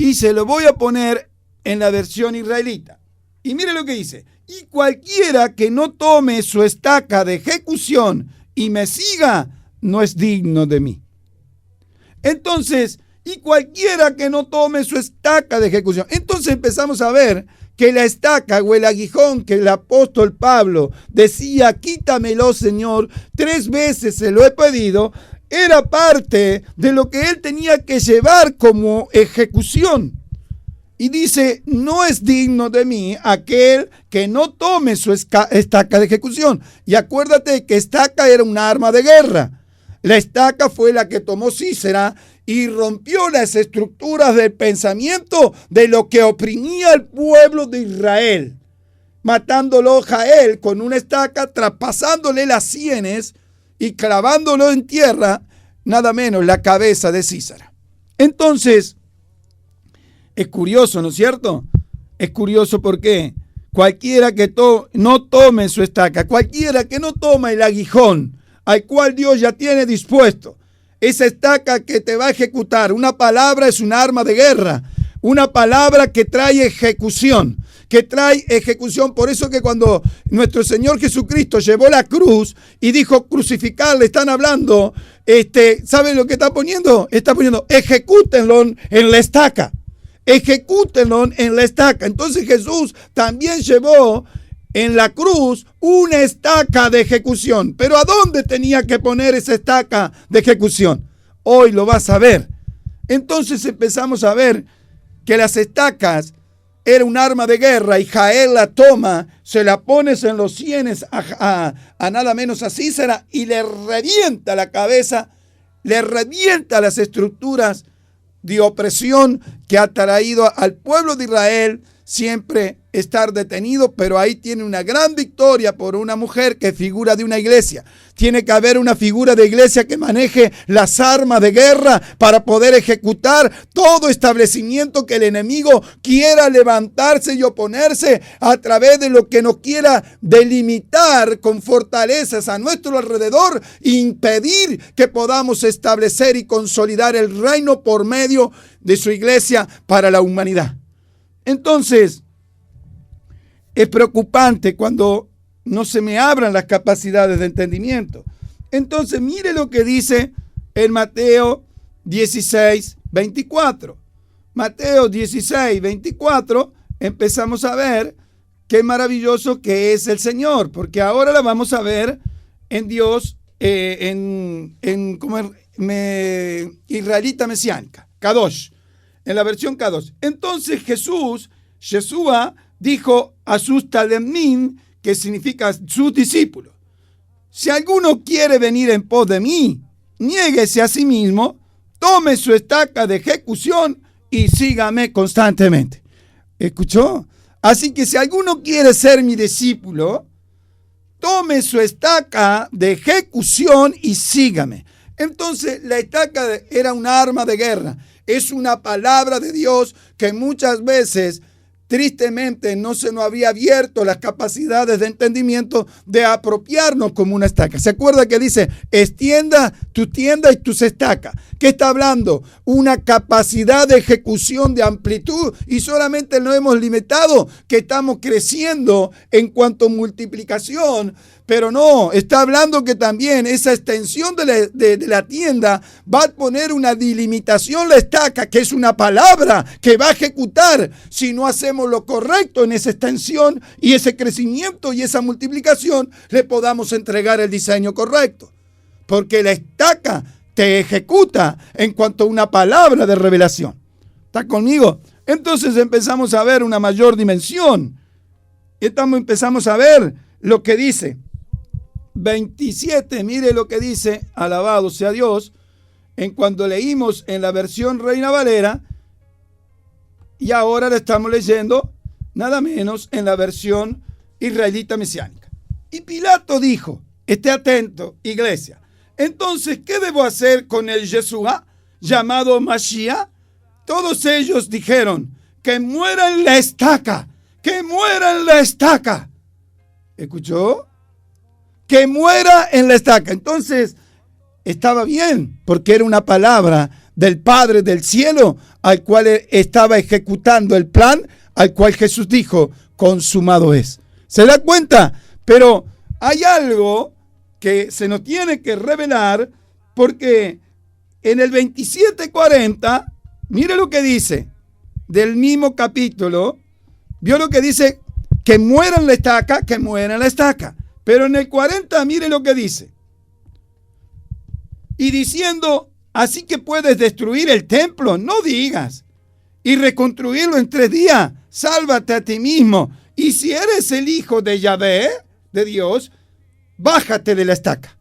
Y se lo voy a poner en la versión israelita. Y mire lo que dice: y cualquiera que no tome su estaca de ejecución y me siga, no es digno de mí. Entonces, y cualquiera que no tome su estaca de ejecución. Entonces empezamos a ver que la estaca o el aguijón que el apóstol Pablo decía: quítamelo, Señor, 3 veces se lo he pedido, era parte de lo que él tenía que llevar como ejecución. Y dice: no es digno de mí aquel que no tome su estaca de ejecución. Y acuérdate que estaca era un arma de guerra. La estaca fue la que tomó Císara y rompió las estructuras del pensamiento de lo que oprimía al pueblo de Israel, matándolo Jael con una estaca, traspasándole las sienes y clavándolo en tierra, nada menos la cabeza de Císara. Entonces, es curioso, ¿no es cierto? Es curioso porque cualquiera que no tome su estaca, cualquiera que no toma el aguijón al cual Dios ya tiene dispuesto, esa estaca que te va a ejecutar. Una palabra es un arma de guerra, una palabra que trae ejecución, Por eso que cuando nuestro Señor Jesucristo llevó la cruz y dijo crucificar, le están hablando, ¿saben lo que está poniendo? Está poniendo: ejecútenlo en la estaca. Ejecútenlo en la estaca. Entonces Jesús también llevó en la cruz una estaca de ejecución. Pero ¿a dónde tenía que poner esa estaca de ejecución? Hoy lo vas a ver. Entonces empezamos a ver que las estacas era un arma de guerra y Jael la toma, se la pones en los sienes a nada menos a Císara y le revienta la cabeza, le revienta las estructuras de opresión que ha traído al pueblo de Israel siempre estar detenido, pero ahí tiene una gran victoria por una mujer que figura de una iglesia. Tiene que haber una figura de iglesia que maneje las armas de guerra para poder ejecutar todo establecimiento que el enemigo quiera levantarse y oponerse a través de lo que nos quiera delimitar con fortalezas a nuestro alrededor e impedir que podamos establecer y consolidar el reino por medio de su iglesia para la humanidad. Entonces, es preocupante cuando no se me abran las capacidades de entendimiento. Entonces, mire lo que dice en Mateo 16:24. Mateo 16:24, empezamos a ver qué maravilloso que es el Señor, porque ahora la vamos a ver en Dios, como israelita mesiánica, Kadosh. En la versión Kadosh. Entonces Yeshua dijo a sus talemim, que significa sus discípulos: si alguno quiere venir en pos de mí, niéguese a sí mismo, tome su estaca de ejecución y sígame constantemente. ¿Escuchó? Así que si alguno quiere ser mi discípulo, tome su estaca de ejecución y sígame. Entonces la estaca era un arma de guerra. Es una palabra de Dios que muchas veces tristemente no se nos había abierto las capacidades de entendimiento de apropiarnos como una estaca. ¿Se acuerda que dice, extienda tu tienda y tus estacas? ¿Qué está hablando? Una capacidad de ejecución de amplitud, y solamente lo hemos limitado que estamos creciendo en cuanto a multiplicación, pero no, está hablando que también esa extensión de la tienda va a poner una delimitación, la estaca, que es una palabra que va a ejecutar si no hacemos lo correcto en esa extensión y ese crecimiento y esa multiplicación, le podamos entregar el diseño correcto. Porque la estaca te ejecuta en cuanto a una palabra de revelación. ¿Está conmigo? Entonces empezamos a ver una mayor dimensión. Empezamos a ver lo que dice 27, mire lo que dice, alabado sea Dios, en cuando leímos en la versión Reina Valera, y ahora la estamos leyendo nada menos en la versión israelita mesiánica. Y Pilato dijo, esté atento, iglesia, entonces, ¿qué debo hacer con el Yeshua llamado Mashiach? Todos ellos dijeron, que muera en la estaca, que muera en la estaca. ¿Escuchó? Que muera en la estaca. Entonces, estaba bien, porque era una palabra del Padre del cielo, al cual estaba ejecutando el plan, al cual Jesús dijo, consumado es. ¿Se da cuenta? Pero hay algo que se nos tiene que revelar, porque en el 27:40, mire lo que dice, del mismo capítulo, vio lo que dice, que muera en la estaca, que muera en la estaca. Pero en el 40, mire lo que dice. Y diciendo, así que puedes destruir el templo, no digas, y reconstruirlo en 3 días, sálvate a ti mismo. Y si eres el hijo de Yahvé, de Dios, bájate de la estaca.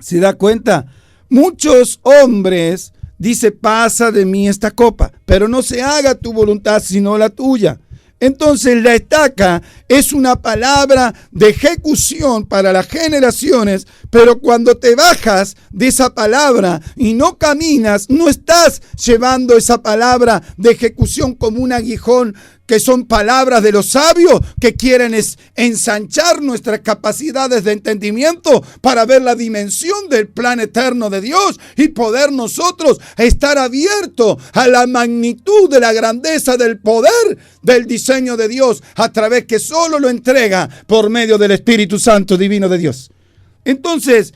¿Se da cuenta? Muchos hombres dicen, pasa de mí esta copa, pero no se haga tu voluntad sino la tuya. Entonces la estaca es una palabra de ejecución para las generaciones, pero cuando te bajas de esa palabra y no caminas, no estás llevando esa palabra de ejecución como un aguijón, que son palabras de los sabios que quieren ensanchar nuestras capacidades de entendimiento para ver la dimensión del plan eterno de Dios y poder nosotros estar abiertos a la magnitud de la grandeza del poder del diseño de Dios a través que solo lo entrega por medio del Espíritu Santo divino de Dios. Entonces,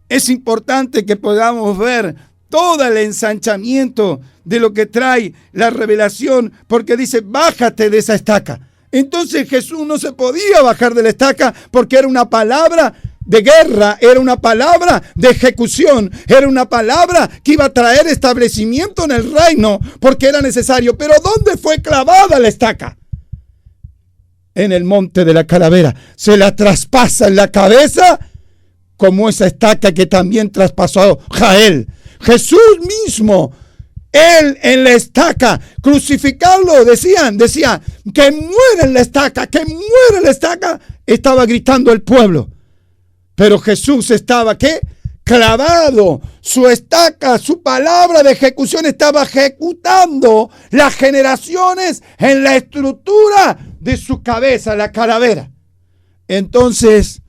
es importante que podamos ver todo el ensanchamiento de lo que trae la revelación, porque dice, bájate de esa estaca. Entonces Jesús no se podía bajar de la estaca porque era una palabra de guerra, era una palabra de ejecución, era una palabra que iba a traer establecimiento en el reino, porque era necesario. Pero ¿dónde fue clavada la estaca? En el monte de la calavera. Se la traspasa en la cabeza, como esa estaca que también traspasó Jael. Jesús mismo, él en la estaca, crucificarlo, decía, que muera en la estaca, que muera en la estaca, estaba gritando el pueblo. Pero Jesús estaba, ¿qué? Clavado, su estaca, su palabra de ejecución estaba ejecutando las generaciones en la estructura de su cabeza, la calavera. Entonces,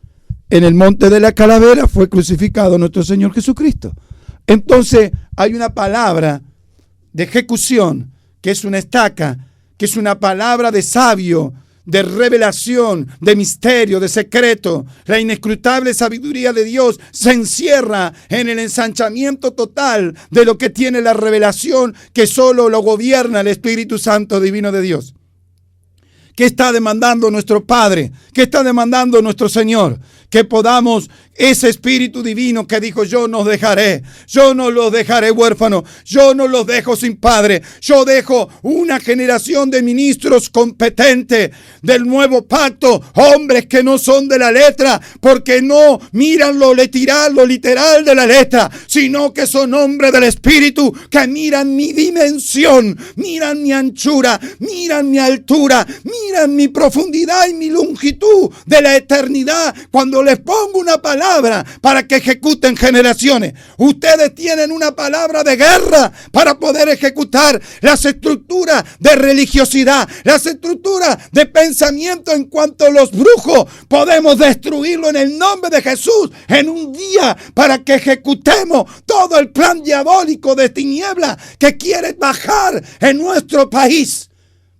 en el monte de la calavera fue crucificado nuestro Señor Jesucristo. Entonces hay una palabra de ejecución, que es una estaca, que es una palabra de sabio, de revelación, de misterio, de secreto. La inescrutable sabiduría de Dios se encierra en el ensanchamiento total de lo que tiene la revelación, que solo lo gobierna el Espíritu Santo divino de Dios. ¿Qué está demandando nuestro Padre? ¿Qué está demandando nuestro Señor? Que podamos, ese Espíritu Divino que dijo, yo no los dejaré huérfanos, yo no los dejo sin padre, yo dejo una generación de ministros competentes del nuevo pacto, hombres que no son de la letra, porque no miran lo literal de la letra, sino que son hombres del Espíritu, que miran mi dimensión, miran mi anchura, miran mi altura, miran miran mi profundidad y mi longitud de la eternidad cuando les pongo una palabra para que ejecuten generaciones. Ustedes tienen una palabra de guerra para poder ejecutar las estructuras de religiosidad, las estructuras de pensamiento en cuanto a los brujos. Podemos destruirlo en el nombre de Jesús en un día para que ejecutemos todo el plan diabólico de tinieblas que quiere bajar en nuestro país.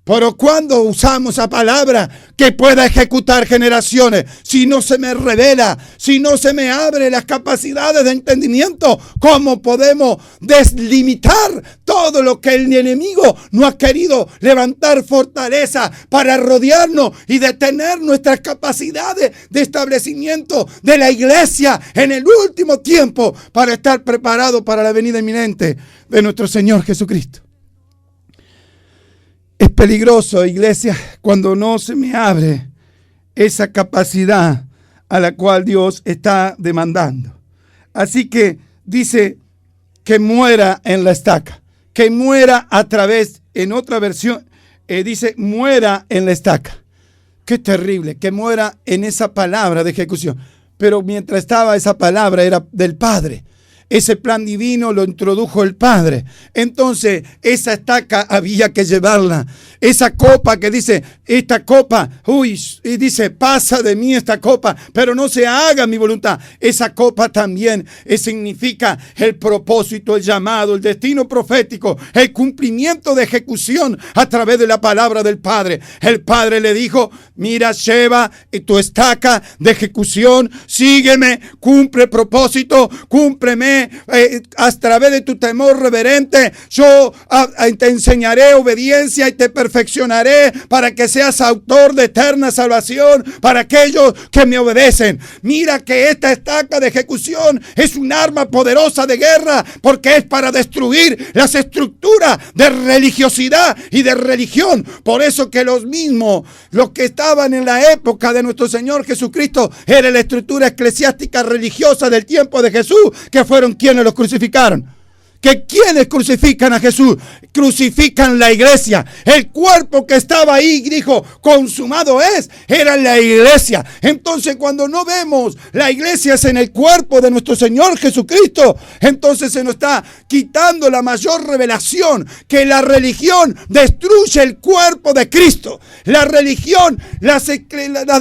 Pero cuando usamos esa palabra que pueda ejecutar generaciones, si no se me revela, si no se me abre las capacidades de entendimiento, ¿cómo podemos deslimitar todo lo que el enemigo no ha querido levantar fortaleza para rodearnos y detener nuestras capacidades de establecimiento de la iglesia en el último tiempo para estar preparado para la venida inminente de nuestro Señor Jesucristo? Es peligroso, iglesia, cuando no se me abre esa capacidad a la cual Dios está demandando. Así que dice que muera en la estaca, que muera a través, en otra versión, dice muera en la estaca. Qué terrible, que muera en esa palabra de ejecución. Pero mientras estaba esa palabra era del Padre. Ese plan divino lo introdujo el Padre. Entonces, esa estaca había que llevarla. Esa copa que dice, esta copa, y dice, pasa de mí esta copa, pero no se haga mi voluntad. Esa copa también significa el propósito, el llamado, el destino profético, el cumplimiento de ejecución a través de la palabra del Padre. El Padre le dijo, mira, lleva tu estaca de ejecución, sígueme, cumple el propósito, cúmpleme. A través de tu temor reverente, yo te enseñaré obediencia y te perfeccionaré para que seas autor de eterna salvación para aquellos que me obedecen. Mira que esta estaca de ejecución es un arma poderosa de guerra porque es para destruir las estructuras de religiosidad y de religión. Por eso que los que estaban en la época de nuestro Señor Jesucristo, era la estructura eclesiástica religiosa del tiempo de Jesús, que fueron quienes los crucificaron. ¿Que quienes crucifican a Jesús? Crucifican la iglesia. El cuerpo que estaba ahí, dijo, consumado es, era la iglesia. Entonces, cuando no vemos la iglesia es en el cuerpo de nuestro Señor Jesucristo, entonces se nos está quitando la mayor revelación, que la religión destruye el cuerpo de Cristo. La religión, las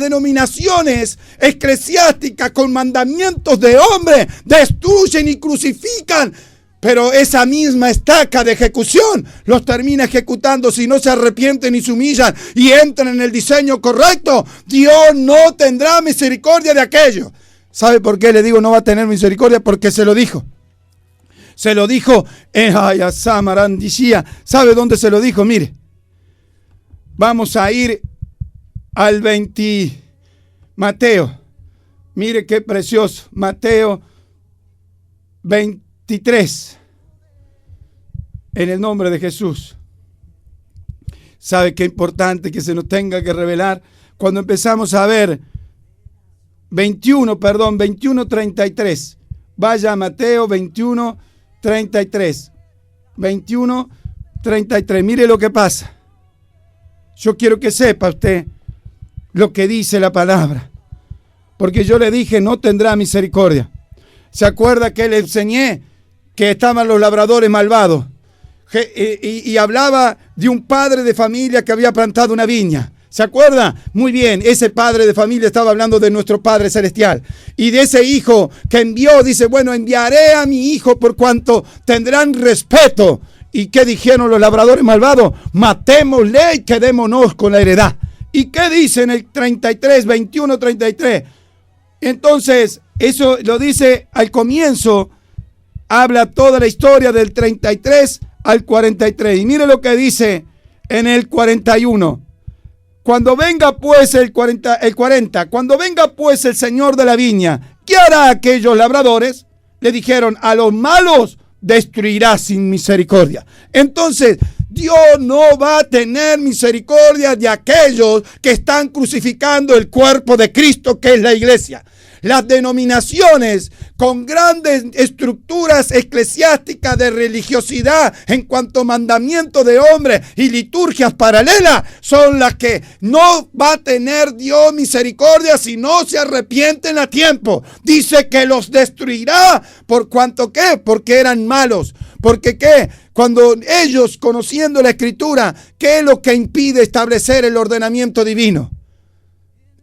denominaciones eclesiásticas con mandamientos de hombre destruyen y crucifican. Pero esa misma estaca de ejecución los termina ejecutando si no se arrepienten y se humillan y entran en el diseño correcto. Dios no tendrá misericordia de aquello. ¿Sabe por qué le digo no va a tener misericordia? Porque se lo dijo. Se lo dijo en Ayasamarandishia. ¿Sabe dónde se lo dijo? Mire. Vamos a ir al 20. Mateo. Mire qué precioso. Mateo 23. En el nombre de Jesús. ¿Sabe qué importante que se nos tenga que revelar? Cuando empezamos a ver 21:33. Vaya a Mateo 21:33. 21:33. Mire lo que pasa. Yo quiero que sepa usted lo que dice la palabra. Porque yo le dije, no tendrá misericordia. ¿Se acuerda que le enseñé que estaban los labradores malvados? Y hablaba de un padre de familia que había plantado una viña. ¿Se acuerda? Muy bien, ese padre de familia estaba hablando de nuestro Padre Celestial. Y de ese hijo que envió, dice, bueno, enviaré a mi hijo por cuanto tendrán respeto. ¿Y qué dijeron los labradores malvados? Matémosle y quedémonos con la heredad. ¿Y qué dice en el 21:33? Entonces, eso lo dice al comienzo. Habla toda la historia del 33 al 43. Y mire lo que dice en el 41. Cuando venga pues el 40, cuando venga pues el Señor de la viña, ¿qué hará aquellos labradores? Le dijeron, a los malos destruirá sin misericordia. Entonces, Dios no va a tener misericordia de aquellos que están crucificando el cuerpo de Cristo, que es la iglesia. las denominaciones con grandes estructuras eclesiásticas de religiosidad en cuanto a mandamientos de hombres y liturgias paralelas son las que no va a tener Dios misericordia si no se arrepienten a tiempo. Dice que los destruirá. ¿Por cuanto qué? Porque eran malos. Porque qué? Cuando ellos, conociendo la Escritura, ¿qué es lo que impide establecer el ordenamiento divino?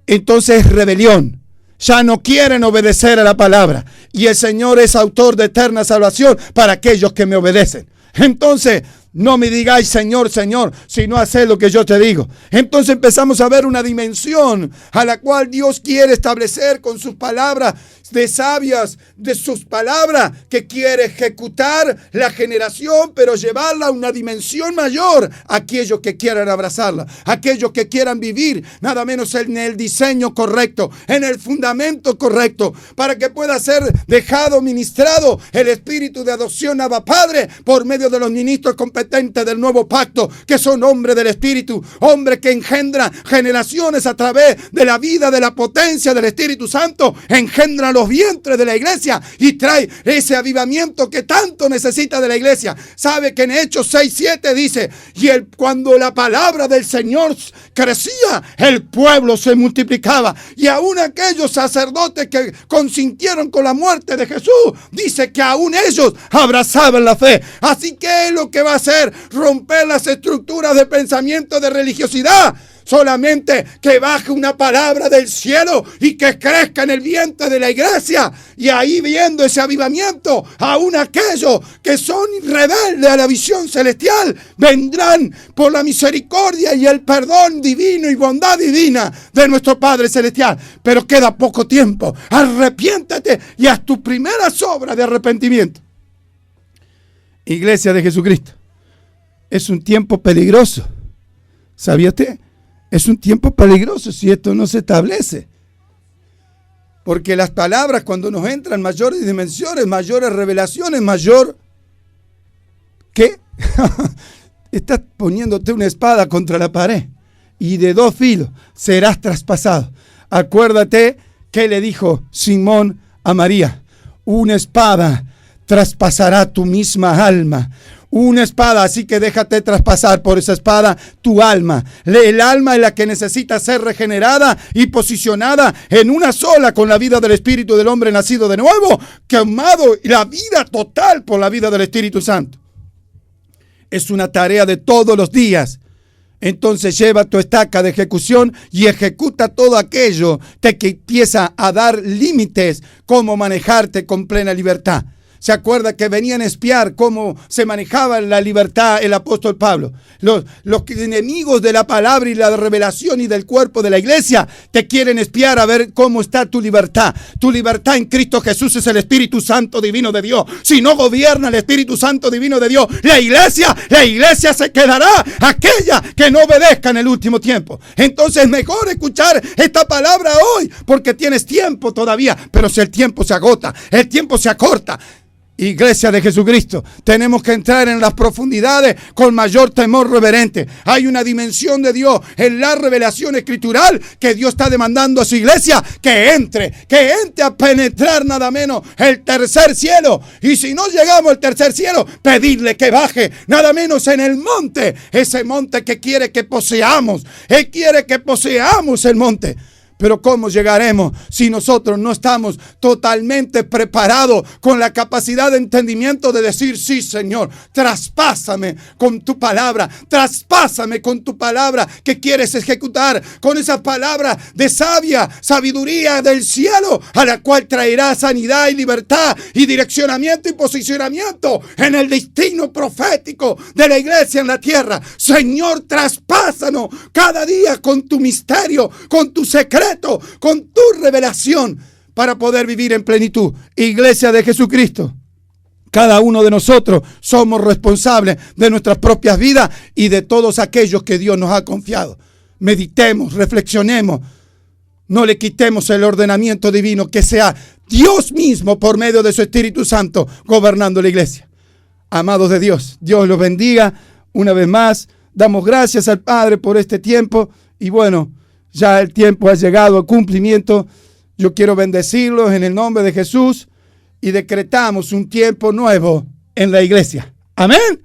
Entonces rebelión. Ya no quieren obedecer a la palabra. Y el Señor es autor de eterna salvación para aquellos que me obedecen. Entonces, no me digáis Señor, Señor, sino haced lo que yo te digo. Entonces empezamos a ver una dimensión a la cual Dios quiere establecer con sus palabras de sabias, de sus palabras, que quiere ejecutar la generación, pero llevarla a una dimensión mayor. Aquellos que quieran abrazarla, aquellos que quieran vivir nada menos en el diseño correcto, en el fundamento correcto, para que pueda ser dejado, ministrado el espíritu de adopción Abba Padre por medio de los ministros competentes del nuevo pacto, que son hombres del espíritu, hombres que engendran generaciones a través de la vida, de la potencia del Espíritu Santo, engendran los vientres de la iglesia y trae ese avivamiento que tanto necesita de la iglesia. Sabe que en Hechos 6:7 dice, cuando la palabra del Señor crecía, el pueblo se multiplicaba, y aún aquellos sacerdotes que consintieron con la muerte de Jesús, dice que aún ellos abrazaban la fe. Así que es lo que va a hacer: romper las estructuras de pensamiento de religiosidad. Solamente que baje una palabra del cielo y que crezca en el vientre de la iglesia. Y ahí, viendo ese avivamiento, aún aquellos que son rebeldes a la visión celestial vendrán por la misericordia y el perdón divino y bondad divina de nuestro Padre Celestial. Pero queda poco tiempo. Arrepiéntate y haz tus primeras obras de arrepentimiento. Iglesia de Jesucristo, es un tiempo peligroso. ¿Sabía usted? Es un tiempo peligroso si esto no se establece. Porque las palabras, cuando nos entran mayores dimensiones, mayores revelaciones, mayor... ¿Qué? Estás poniéndote una espada contra la pared y de 2 filos serás traspasado. Acuérdate que le dijo Simón a María: una espada traspasará tu misma alma. Una espada, así que déjate traspasar por esa espada tu alma. El alma es la que necesita ser regenerada y posicionada en una sola con la vida del Espíritu del hombre nacido de nuevo, quemado la vida total por la vida del Espíritu Santo. Es una tarea de todos los días. Entonces lleva tu estaca de ejecución y ejecuta todo aquello que empieza a dar límites, cómo manejarte con plena libertad. ¿Se acuerda que venían a espiar cómo se manejaba la libertad el apóstol Pablo? Los enemigos de la palabra y la revelación y del cuerpo de la iglesia te quieren espiar a ver cómo está tu libertad. Tu libertad en Cristo Jesús es el Espíritu Santo divino de Dios. Si no gobierna el Espíritu Santo divino de Dios, la iglesia se quedará aquella que no obedezca en el último tiempo. Entonces mejor escuchar esta palabra hoy, porque tienes tiempo todavía. Pero si el tiempo se agota, el tiempo se acorta, Iglesia de Jesucristo, tenemos que entrar en las profundidades con mayor temor reverente. Hay una dimensión de Dios en la revelación escritural que Dios está demandando a su iglesia que entre a penetrar nada menos el tercer cielo. Y si no llegamos al tercer cielo, pedirle que baje nada menos en el monte, ese monte que quiere que poseamos. Él quiere que poseamos el monte. Pero ¿cómo llegaremos si nosotros no estamos totalmente preparados con la capacidad de entendimiento de decir: sí, Señor, traspásame con tu palabra que quieres ejecutar, con esa palabra de sabiduría del cielo, a la cual traerá sanidad y libertad y direccionamiento y posicionamiento en el destino profético de la iglesia en la tierra? Señor, traspásanos cada día con tu misterio, con tu secreto, con tu revelación, para poder vivir en plenitud. Iglesia de Jesucristo, cada uno de nosotros somos responsables de nuestras propias vidas y de todos aquellos que Dios nos ha confiado. Meditemos, reflexionemos, no le quitemos el ordenamiento divino, que sea Dios mismo por medio de su Espíritu Santo gobernando la iglesia. Amados de Dios, Dios los bendiga una vez más. Damos gracias al Padre por este tiempo y bueno, ya el tiempo ha llegado al cumplimiento Yo quiero bendecirlos en el nombre de Jesús y decretamos un tiempo nuevo en la iglesia. Amén.